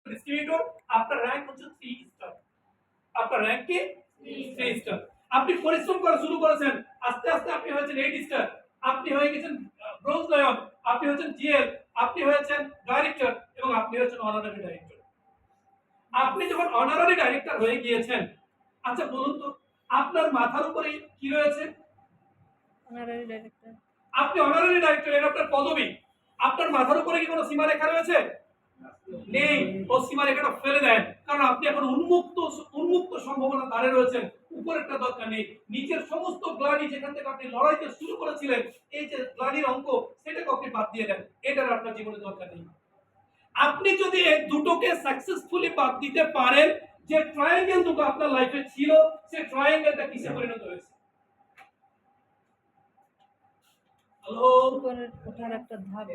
Distributor, আপনার rank হচ্ছে 3 star. আপনার র্যাঙ্ক কি 3 স্টার। আপনি পরিশ্রম করা শুরু করেছেন, আস্তে আস্তে আপনি হয়েছেন 8 স্টার, আপনি হয়ে গেছেন ব্রোঞ্জ লায়ন, আপনি হয়েছেন জিএল, আপনি হয়েছেন ডাইরেক্টর এবং আপনি হয়েছেন অনারারি ডাইরেক্টর। আপনি যখন অনারারি ডাইরেক্টর হয়ে গিয়েছেন, আচ্ছা বলুন তো আপনার মাথার উপরে কি রয়েছে? Honorary director. আপনি অনারারি ডাইরেক্টর, এর আপনার পদবি। আপনার মাথার উপরে কি কোনো সীমারেখা রয়েছে? নেই। ও সীমারেখাটা ফেলে দেন, কারণ আপনি এখন উন্মুক্ত সম্ভাবনা দ্বারে রয়েছেন। উপরেরটা দরকার নেই, নিচের সমস্ত গ্লানি যেখান থেকে আপনি লড়াইতে শুরু করেছিলেন, এই যে গ্লানির অঙ্ক, সেটাকে আপনি বাদ দিয়ে দেন। এটার আপনার জীবনে দরকার নেই। আপনি যদি এই দুটোকে সাকসেসফুলি বাদ দিতে পারেন, যে ট্রায়াঙ্গেল দুটো আপনার লাইফে ছিল, সেই ট্রায়াঙ্গেলটা কিসে পরিণত হয়েছে? হ্যালো, উপরের ওঠার একটা ধাপ।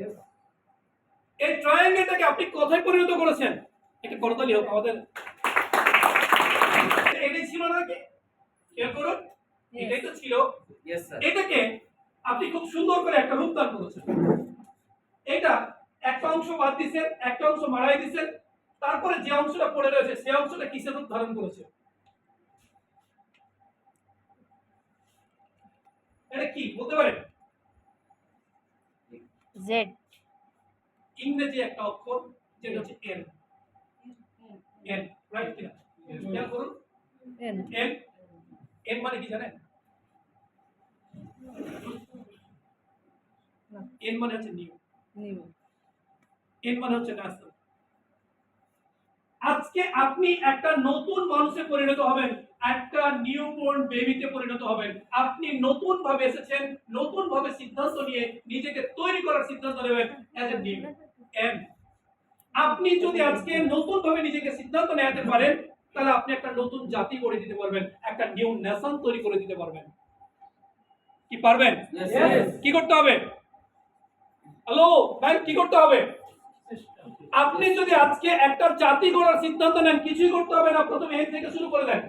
এই ট্রায়াঙ্গেলটাকে আপনি কোথায় পরিণত করেছেন? একটা করতালি হোক আমাদের। এটাই ছিল নাকি? খেয়াল করুন, এটাই তো ছিল। Yes sir. এটাকে আপনি খুব সুন্দর করে একটা রূপ দান করেছেন। এটা একটা অংশ বাদ দিয়েছেন, একটা অংশ মারাই দিয়েছেন, তারপরে যে অংশটা পড়ে রয়েছে সেই অংশটা কিসের রূপ ধারণ করেছে? এটা কি বলতে পারেন? জেড। ইংরেজি একটা অক্ষর যেটা হচ্ছে এন। এন, রাইট কিনা? খেয়াল করুন, এন। এন, এন মানে কি জানেন? এন মানে হচ্ছে নিউ, নিউ। এন মানে হচ্ছে ন্যাশনাল। আজকে আপনি একটা নতুন মানুষে পরিণত হবেন, একটা নিউবর্ন বেবিতে পরিণত হবেন। আপনি নতুন ভাবে এসেছেন, নতুন ভাবে সিদ্ধান্ত নিয়ে নিজেকে তৈরি করার সিদ্ধান্ত নেবেন অ্যাজ এ নিউ এন। আপনি যদি আজকে নতুন ভাবে নিজেকে সিদ্ধান্ত নিতে পারেন, তাহলে আপনি একটা নতুন জাতি গড়ে দিতে পারবেন, একটা নিউ নেশন তৈরি করে দিতে পারবেন। কি পারবেন? কি করতে হবে? হ্যালো ভাই, কি করতে হবে? আপনি যদি আজকে একটা জাতি গড়ার সিদ্ধান্ত নেন, কিছুই করতে হবে না, প্রথমে এ থেকে শুরু করে দেন।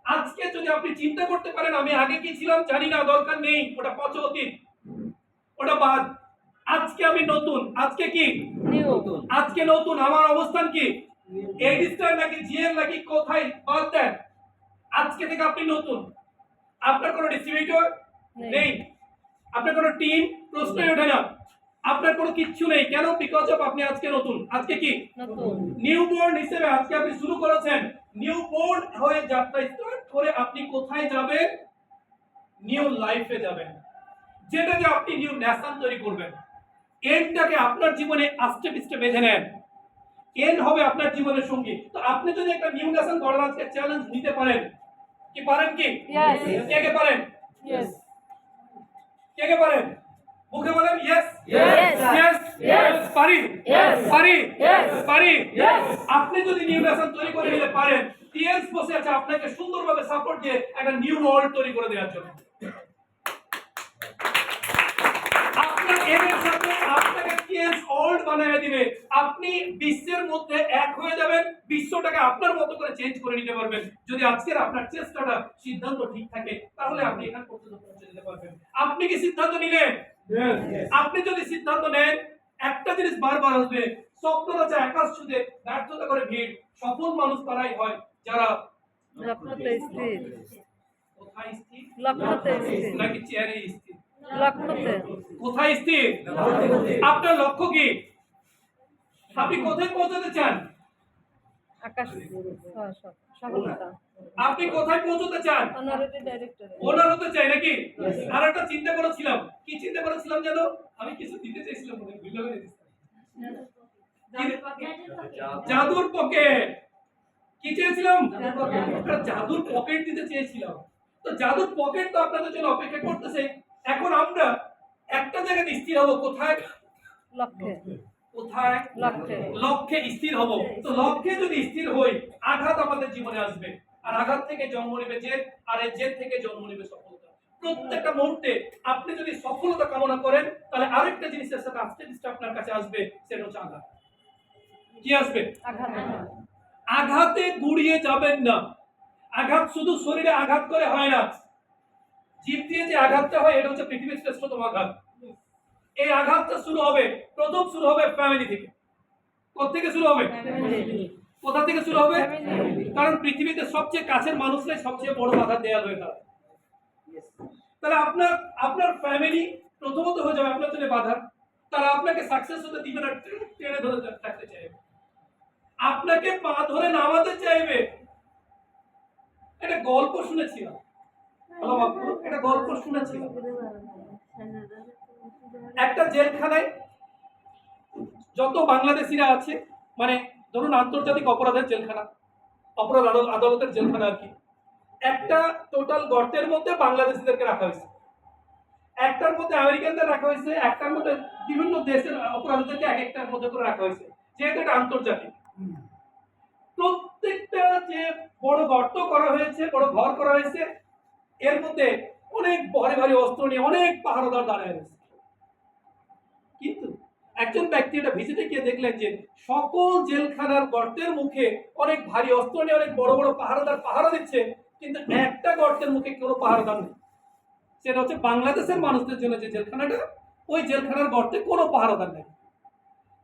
আজকে যদি আপনি চিন্তা করতে পারেন আমি আগে কি ছিলাম জানি না, দরকার নেই, ওটা পচ অতীত, ওটা বাদ। আজকে আমি নতুন, আজকে কি নিউ। আজকে নতুন, আমার অবস্থান কি? এইট স্টার নাকি জিএল নাকি কোথায়, বাদ দেন। আজকে থেকে আপনি নতুন। আপনার কোনো ডিস্ট্রিবিউটর নেই, আপনার কোনো টিম প্রশ্নই ওঠে না, আপনার কোনো কিচ্ছু নেই। কেন? বিকজ অফ আপনি আজকে নতুন। আজকে কি নতুন। নিউবর্ন হিসেবে আজকে আপনি শুরু করেছেন। নিউবর্ন হয়ে যাত্রা স্টার্ট করে আপনি কোথায় যাবেন? নিউ লাইফে যাবেন, যেটাকে আপনি নিউ নেশন তৈরি করবেন। এনটাকে আপনার জীবনে আস্তে পিস্তে বেঁধে নেন, এন হবে আপনার জীবনের সঙ্গী। তো আপনি যদি একটা নিউ নেশন গড়ার আজকে চ্যালেঞ্জ নিতে পারেন, কি পারেন কি? Yes. কে কে পারেন? ইয়েস। কে কে পারেন? মুখে বলেন ইয়েস। Yes. ইয়েস, ইয়েস, পারি, Yes. পারি, Yes. পারি। Yes. আপনি যদি নিউ নেশন তৈরি করে নিতে পারেন, টিএস বসে আছে আপনাকে সুন্দরভাবে সাপোর্ট দিয়ে একটা নিউ ওয়ার্ল্ড তৈরি করে দেওয়ার জন্য। আপনার এর সাথে আপনাকে টিএস ওয়ার্ল্ড বানিয়ে দিবে। আপনি বিশ্বের মধ্যে এক হয়ে যাবেন, বিশ্বটাকে আপনার মতো করে চেঞ্জ করে নিতে পারবেন। যদি আজকের আপনার চেষ্টাটা, সিদ্ধান্ত ঠিক থাকে, তাহলে আপনি এখান পর্যন্ত পৌঁছে যেতে পারবেন। আপনি কি সিদ্ধান্ত নিলেন? আপনি যদি সিদ্ধান্ত নেন, একটা জিনিস বারবার আসবে, স্বপ্ন রচা আকাশ ছুঁতে ব্যর্থতা করে ভিড়। সফল মানুষ তারাই হয় যারা লক্ষ্যতে স্থির। কোথায় স্থির? লক্ষ্যতে স্থির। নাকি চেয়ারে স্থির? লক্ষ্যতে। কোথায় স্থির? আপনার লক্ষ্য কি? আপনি কোথায় পৌঁছাতে চান? আকাশ। সফলতা। আপনি কোথায় পৌঁছতে চান? Honorary director. ওনার হতে চাই নাকি? আর একটা চিন্তা করেছিলাম, কি চিন্তা করেছিলাম জানো? আমি কিছু দিতে চাইছিলাম, মনে ভুলে গেছি। জাদুর পকেট। কি চেয়েছিলাম? একটা জাদুর পকেট দিতে চেয়েছিলাম। তো জাদুর পকেট তো আপনাদের জন্য অপেক্ষা করতেছে। এখন আমরা একটা জায়গায় স্থির হব, কোথায়? লক্ষ্যে। কোথায়? লক্ষ্যে। লক্ষ্যে স্থির হব। তো লক্ষ্যে যদি স্থির হই, আঘাত আমাদের জীবনে আসবে, আর আঘাত থেকে জন্ম নেবে জেদ, আর এই জেদ থেকে জন্ম নেবে সফলতা। প্রত্যেকটা মুহূর্তে আপনি যদি সফলতা কামনা করেন, তাহলে আরেকটা জিনিসের সাথে আস্তে আস্তে আপনার কাছে আসবে, সেটা হচ্ছে আঘাত। কি আসবে? আঘাত। আঘাতে গুড়িয়ে যাবেন না। আঘাত শুধু শরীরে আঘাত করে হয় না, জীব দিয়ে যে আঘাতটা হয়, এটা হচ্ছে পৃথিবীর শ্রেষ্ঠতম আঘাত। এই আঘাতটা শুরু হবে, প্রথম শুরু হবে ফ্যামিলি থেকে। কোত্থেকে শুরু হবে? কোথা থেকে শুরু হবে? Family. কারণ পৃথিবীতে সবচেয়ে কাছের মানুষরাই সবচেয়ে বড় বাধার দেয়াল হয়ে দাঁড়ায়। তাহলে আপনার আপনার ফ্যামিলি প্রথমত হয়ে যাবে আপনার জন্য বাধা। তারা আপনাকে সাকসেস হতে দিবে না, টেনে ধরে থাকতে চাইবে, আপনাকে পা ধরে নামাতে চাইবে। একটা গল্প শুনেছিলাম, হ্যালো বাপু, একটা গল্প শুনেছিলাম। একটা জেলখানায় যত বাংলাদেশিরা আছে, মানে ধরুন আন্তর্জাতিক অপরাধের জেলখানা, অপরাধ আদালতের জেলখানা আর কি, একটা টোটাল গর্তের মধ্যে বাংলাদেশিদেরকে রাখা হয়েছে, একটার মধ্যে আমেরিকানদের রাখা হয়েছে, একটার মধ্যে বিভিন্ন দেশের অপরাধীদেরকে এক একটার মধ্যে করে রাখা হয়েছে, যেহেতু এটা আন্তর্জাতিক। প্রত্যেকটা যে বড় গর্ত করা হয়েছে, বড় ঘর করা হয়েছে, এর মধ্যে অনেক ভারী ভারী অস্ত্র নিয়ে অনেক পাহারাদার দাঁড়ায় রয়েছে। কিন্তু একজন ব্যক্তি এটা ভিজিটে গিয়ে দেখলেন যে সকল জেলখানার গর্তের মুখে অনেক ভারী অস্ত্র নিয়ে অনেক বড় বড় পাহারাদার পাহারা দিচ্ছে, কিন্তু একটা গর্তের মুখে কোনো পাহারাদার নেই। সেটা হচ্ছে বাংলাদেশের মানুষদের জন্য যে জেলখানাটা, ওই জেলখানার গর্তে কোনো পাহারাদার নেই।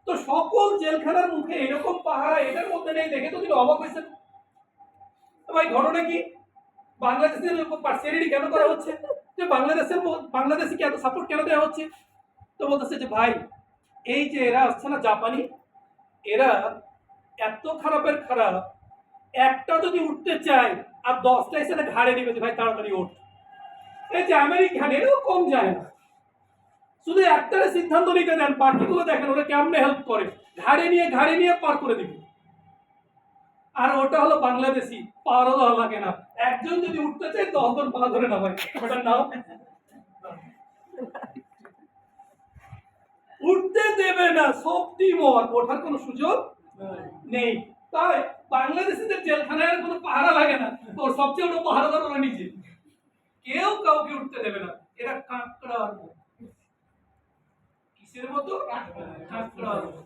তো সকল জেলখানার মুখে এরকম পাহারা এটার মধ্যে নেই দেখে তো তিনি অবাক হয়েছেন। ভাই ঘটনা কি? বাংলাদেশের উপর পার্সিয়ালিটি কেন করা হচ্ছে? যে বাংলাদেশকে এত সাপোর্ট কেন দেওয়া হচ্ছে? তো বলতেছে যে ভাই, এই যে এরা আসছে না জাপানি, এরা এত খারাপের খারাপ, একটা যদি উঠতে চায় আর 10টা এসে না ঘাড়ে দিবে যে ভাই তাড়াতাড়ি ওঠ। এই যে আমেরিকান, এরাও কম যায় না, শুধু একটারে সিদ্ধান্ত নিতে দেন, বাকিগুলো দেখেন ওরা কেমনে হেল্প করে, ঘাড়ে নিয়ে পার করে দিবে। আর ওটা হলো বাংলাদেশি, পারও দেওয়া লাগে না, একজন যদি উঠতে চায় 10 জন পালা ধরে না ভাই, ওটার নাম উঠতে দেবে না, সবটি মর, ওঠার কোনো সুযোগ নেই। তাই বাংলাদেশিদের জেলখানায় কোনো পাহারা লাগে না, ওর সবচেয়ে বড় পাহারাদার ওরা নিজে, কেউ কাউকে উঠতে দেবে না। এরা কাঁকড়ার মতো, কিসের মতো? কাঁকড়ার মতো।